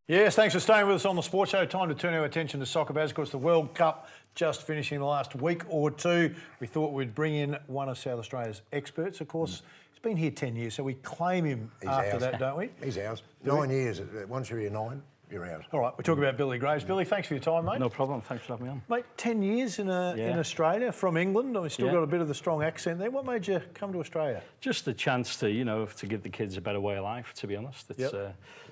Yes, thanks for staying with us on the Sports Show. Time to turn our attention to soccer. As of course, the World Cup just finishing the last week or two. We thought we'd bring in one of South Australia's experts. Of course, he's been here 10 years, so we claim him after that, don't we? He's ours. 9 years. Once you're here 9, you're ours. All right, we're talking about Billy Graves. Billy, thanks for your time, mate. No problem. Thanks for having me on. Mate, 10 years in Australia, from England. We've still got a bit of the strong accent there. What made you come to Australia? Just the chance to, to give the kids a better way of life, to be honest. It's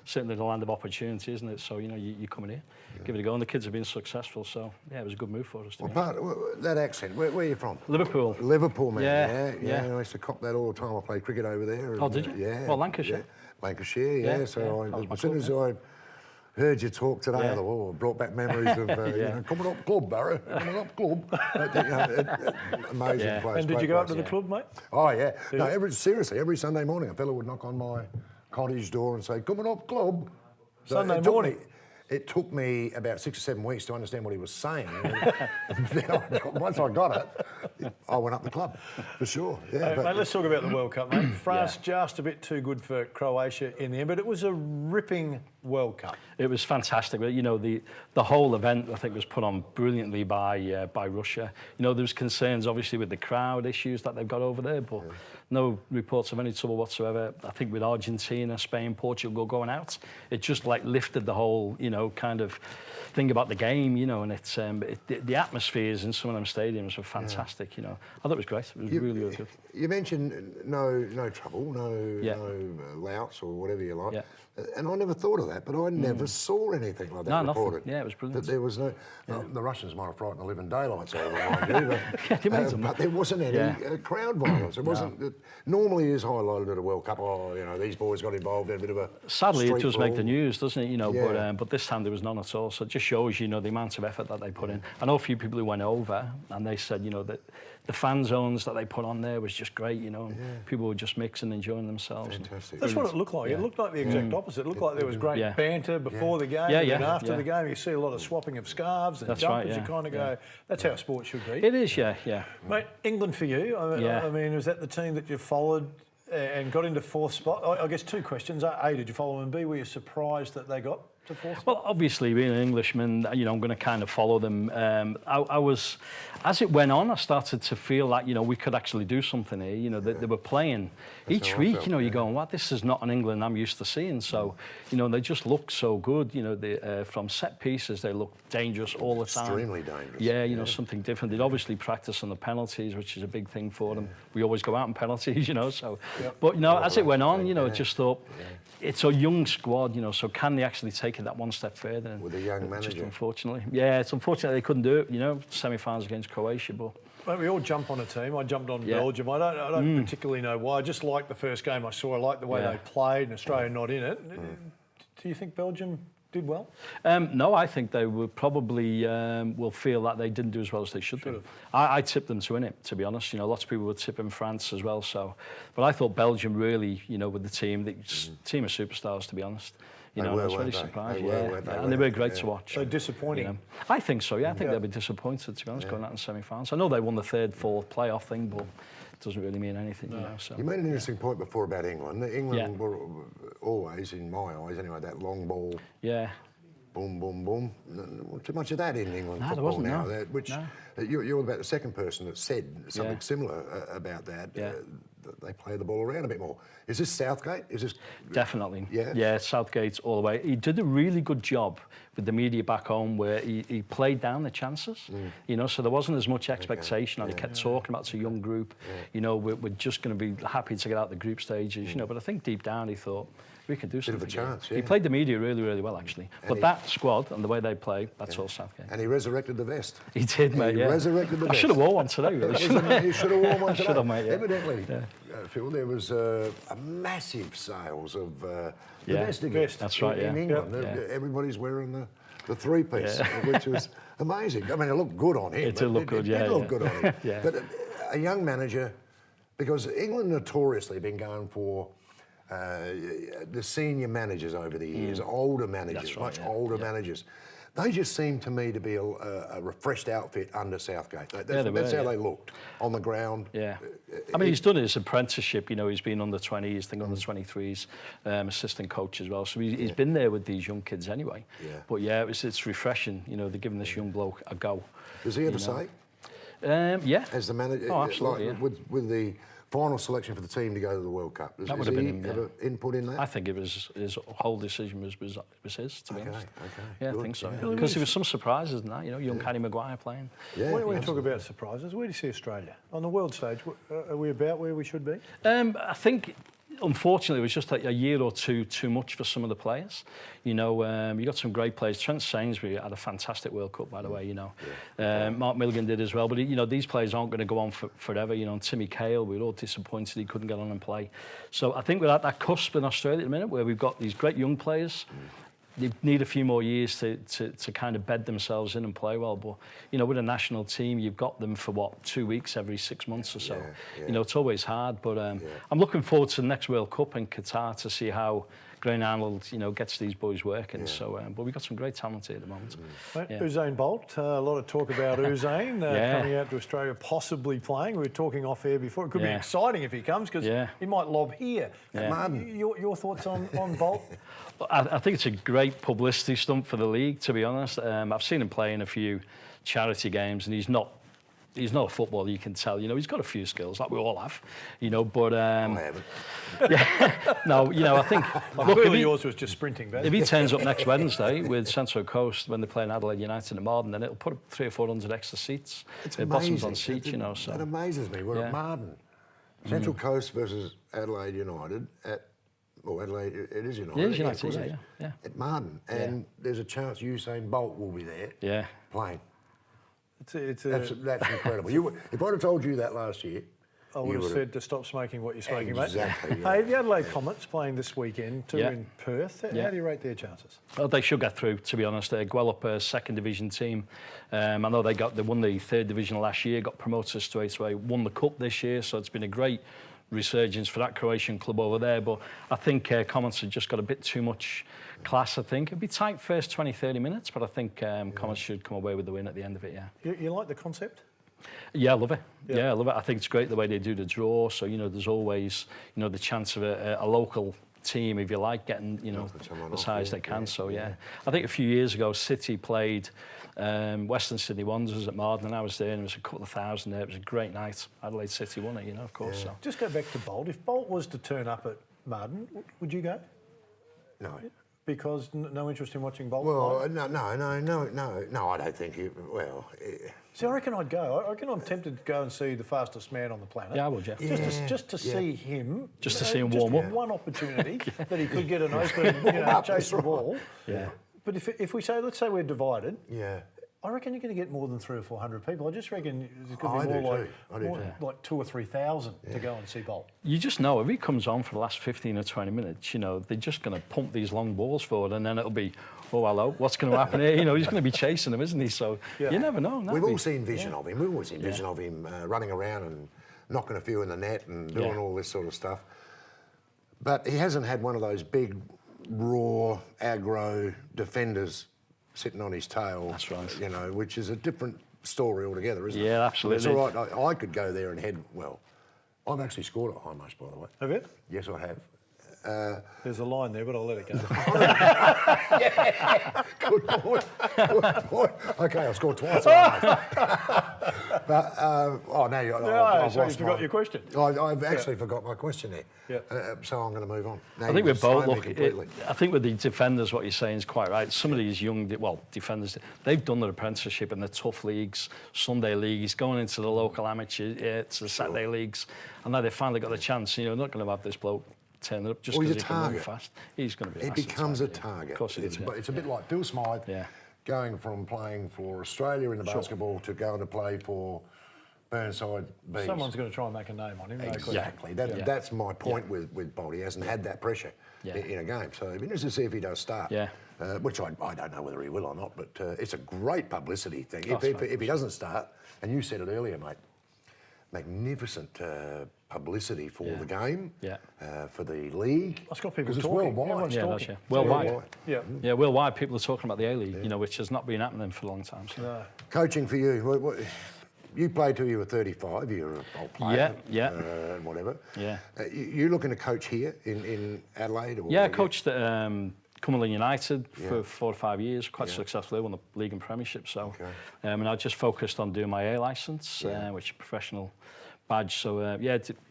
certainly the land of opportunity, isn't it? So, you come in here, give it a go. And the kids have been successful, so, yeah, it was a good move for us. That accent, where are you from? Liverpool. Liverpool, man. Yeah. I used to cop that all the time. I played cricket over there. Oh, did you? Yeah. Well, Lancashire. Yeah. Lancashire, yeah. So as soon as I heard you talk today, I thought, it brought back memories of coming up club, Barry, coming up club. Amazing place. And did you go up to the club, mate? Oh, yeah. No, seriously, every Sunday morning, a fellow would knock on my cottage door and say, coming up club. Sunday morning? It took me about 6 or 7 weeks to understand what he was saying. And then once I got it, I went up the club, for sure. Yeah, mate, let's talk about the World Cup, mate. France just a bit too good for Croatia in the end, but it was a ripping World Cup. It was fantastic. The whole event, I think, was put on brilliantly by Russia. There was concerns, obviously, with the crowd issues that they've got over there, but no reports of any trouble whatsoever. I think with Argentina, Spain, Portugal going out, it just lifted the whole, kind of thing about the game, and it's the atmospheres in some of them stadiums were fantastic. I thought it was great. It was really, really good. You mentioned no trouble, no louts or whatever you like. Yeah. And I never thought of that, but I never saw anything like that reported. Nothing. Yeah, it was brilliant. That there was no... the Russians might have frightened the living daylights out of them, mind you, but there wasn't any crowd violence. It wasn't... It normally is highlighted at a World Cup. Oh, these boys got involved in a bit of a... Sadly, it does make the news, doesn't it? But this time there was none at all. So it just shows, the amount of effort that they put in. I know a few people who went over and they said, that the fan zones that they put on there was just great, and people were just mixing, enjoying themselves. Fantastic. That's what it looked like. It looked like the exact opposite. It looked like there was great banter before the game, and after the game you see a lot of swapping of scarves and jumpers. You kind of go, that's how sport should be. It is, yeah. Mate, England for you, I mean, was that the team that you followed and got into fourth spot? I guess two questions. A, did you follow them? And B, were you surprised that they got to fourth spot? Well, obviously, being an Englishman, I'm going to kind of follow them. I was, as it went on, I started to feel like, we could actually do something here. They were playing each week, you're going, what, this is not an England I'm used to seeing. So, they just looked so good. From set pieces, they looked dangerous all the time. Extremely dangerous. Yeah, something different. They'd obviously practice on the penalties, which is a big thing for them. We always go out on penalties, so. But, as it went on, I just thought, it's a young squad, so can they actually take it that one step further? And with a young manager. Just unfortunately. Yeah, it's unfortunate they couldn't do it, semi-finals against Croatia, but... Mate, we all jump on a team. I jumped on Belgium. I don't particularly know why. I just liked the first game I saw. I liked the way they played, and Australia not in it. Do you think Belgium did well? No, I think they will probably will feel that they didn't do as well as they should do. I tipped them to win it, to be honest. Lots of people would tip in France as well. So, but I thought Belgium really, with the team of superstars, to be honest. I was really surprised. And they were great to watch. So disappointing. I think so. Yeah, I think they'll be disappointed, to be honest, going out in semi-finals. I know they won the third, fourth playoff thing, but it doesn't really mean anything. So. You made an interesting point before about England. England were always, in my eyes anyway, that long ball. Yeah. Boom, boom, boom. Not too much of that in England football there wasn't, now. You're about the second person that said something similar about that. They play the ball around a bit more. Is this Southgate? Is this definitely? Yeah, Southgate all the way. He did a really good job with the media back home, where he played down the chances. So there wasn't as much expectation. And he kept talking about it's a young group. We're just going to be happy to get out the group stages. But I think deep down he thought, we could do something. Bit of a chance, He played the media really, really well, actually. But that squad and the way they play, that's all Southgate. And he resurrected the vest. He did, mate. He resurrected the vest. I should have worn one today, really. You should have worn one today. Should have, mate. Evidently, Phil, there was a massive sales of the vest. That's right. In England, everybody's wearing the three-piece, which was amazing. I mean, it looked good on him. It did look good. It did look good on him. But a young manager, because England notoriously been going for the senior managers over the years, older managers, much older managers. They just seem to me to be a refreshed outfit under Southgate. That's how they looked on the ground. Yeah. I mean, he's done his apprenticeship, you know, he's been under 20s, I think under 23s, assistant coach as well. So he's been there with these young kids anyway. Yeah. But yeah, it's refreshing, you know, they're giving this young bloke a go. Does he ever say? Yeah. As the manager? Oh, absolutely, like, with the final selection for the team to go to the World Cup. That would have been him, ever input in that? I think it was his whole decision was his, to be honest. Okay. Yeah, Good. I think so. Yeah. Because there was some surprises in that, you know, young Harry Maguire playing. Yeah, When you talk about surprises, where do you see Australia? On the world stage, are we about where we should be? I think, unfortunately, it was just a year or two too much for some of the players. You know, you got some great players. Trent Sainsbury had a fantastic World Cup, by the way, you know. Mark Milligan did as well. But, you know, these players aren't going to go on forever. You know, and Timmy Cahill, we were all disappointed he couldn't get on and play. So I think we're at that cusp in Australia at the minute where we've got these great young players. They need a few more years to kind of bed themselves in and play well. But, you know, with a national team, you've got them for, 2 weeks every 6 months or so. You know, it's always hard. But I'm looking forward to the next World Cup in Qatar to see how Graham Arnold, you know, gets these boys working. So, but we've got some great talent here at the moment. Usain Bolt, a lot of talk about Usain coming out to Australia, possibly playing. We were talking off air before. It could be exciting if he comes because he might lob here. Your thoughts on Bolt? I think it's a great publicity stunt for the league, to be honest. I've seen him play in a few charity games, and he's not a footballer, you can tell. You know, he's got a few skills, like we all have, you know, but... I haven't. No, you know, I think... Look, yours was just sprinting, Baz. If he turns up next Wednesday with Central Coast when they're playing Adelaide United at Marden, then it'll put up 300 or 400 extra seats. It's bottoms on seats, you know, so... That amazes me. We're at Marden. Central Coast versus Adelaide United at... Well, Adelaide, it is United. It is United, yeah. At Marden. And there's a chance Usain Bolt will be there playing. That's incredible. If I'd have told you that last year, I would have said to stop smoking what you're smoking, exactly, mate. Hey, the Adelaide Comets playing this weekend too in Perth. How do you rate their chances? Well, they should get through, to be honest. They're Guelph, second division team. I know they won the third division last year, got promoted straight away, won the cup this year, so it's been a great resurgence for that Croatian club over there. But I think Comets have just got a bit too much class, I think. It'd be tight first 20, 30 minutes, but I think Comets should come away with the win at the end of it, You like the concept? Yeah, I love it. Yeah, I love it. I think it's great the way they do the draw. So, you know, there's always, you know, the chance of a local team, if you like, getting, you know, the size they can. So, I think a few years ago, City played Western Sydney Wanderers at Marden, and I was there, and there was a couple of thousand there. It was a great night. Adelaide City won it, you know, of course. So. Just go back to Bolt. If Bolt was to turn up at Marden, would you go? No. Because no interest in watching Bolt? Well, no, I don't think he... Well... See, I reckon I'd go. I reckon I'm tempted to go and see the fastest man on the planet. Yeah, I would, Just to see him. Just to see him warm up. One opportunity that he could get an open, chase the ball. Yeah. But if we say, let's say we're divided. Yeah. I reckon you're going to get more than 300 or 400 people. I just reckon there's going to be more like 2,000 or 3,000 to go and see Bolt. You just know if he comes on for the last 15 or 20 minutes, you know, they're just going to pump these long balls forward, and then it'll be, oh, hello, what's going to happen here? You know, he's going to be chasing them, isn't he? So you never know. We've all seen vision of him. We've always seen vision of him running around and knocking a few in the net and doing all this sort of stuff. But he hasn't had one of those big, raw, aggro defenders sitting on his tail. That's right. You know, which is a different story altogether, isn't it? Yeah, absolutely. It's all right. I could go there and head, well, I've actually scored at High Marsh, by the way. Have you? Yes, I have. There's a line there, but I'll let it go. Good point. Okay, I've scored twice. But, now you forgot your question. I've actually forgot my question there. So I'm going to move on. Now I think we're both completely. I think with the defenders, what you're saying is quite right. Some of these young, defenders, they've done their apprenticeship in the tough leagues, Sunday leagues, going into the local amateur, to the Saturday leagues, and now they've finally got the chance. You know, not going to have this bloke turn up just because he can run fast. He's going to be. It becomes a target. Of course, it's a bit like Phil Smythe going from playing for Australia in the basketball to going to play for Burnside Bees. Someone's going to try and make a name on him. Exactly. That's my point with Bolt. He hasn't had that pressure in a game, so it'd be interesting to see if he does start. Which I don't know whether he will or not, but it's a great publicity thing. If he doesn't start, and you said it earlier, mate, magnificent publicity for the game, Yeah. for the league. It's got people because it's talking. worldwide. Everyone's Yeah, talking. that's worldwide. Worldwide. Yeah. Yeah, worldwide people are talking about the A-League, you know, which has not been happening for a long time. So. No. Coaching for you, you played till you were 35. You're an old player. Yeah, and whatever. Yeah. You looking to coach here in Adelaide? Or Yeah, I coached at Cumberland United for 4 or 5 years, quite Yeah. successfully, won the league and premiership. So, Okay. and I just focused on doing my A licence, which is a professional badge. So,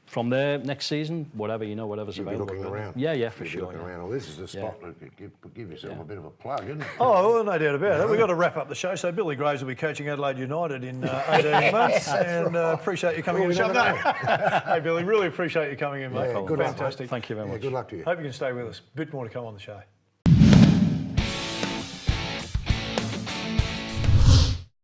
from there, next season, whatever's You'll be available. looking really. around. Yeah, for You'll be sure. looking Yeah. around. Well, this is the spot to give yourself a bit of a plug, isn't it? Oh, well, no doubt about it. We've got to wrap up the show. So Billy Graves will be coaching Adelaide United in 18 months. And appreciate you coming Well, in. we never know. Hey, Billy, really appreciate you coming in, mate. Yeah, good luck, Fantastic. Thank you very Yeah, much. good luck to you. Hope you can stay with us. A bit more to come on the show.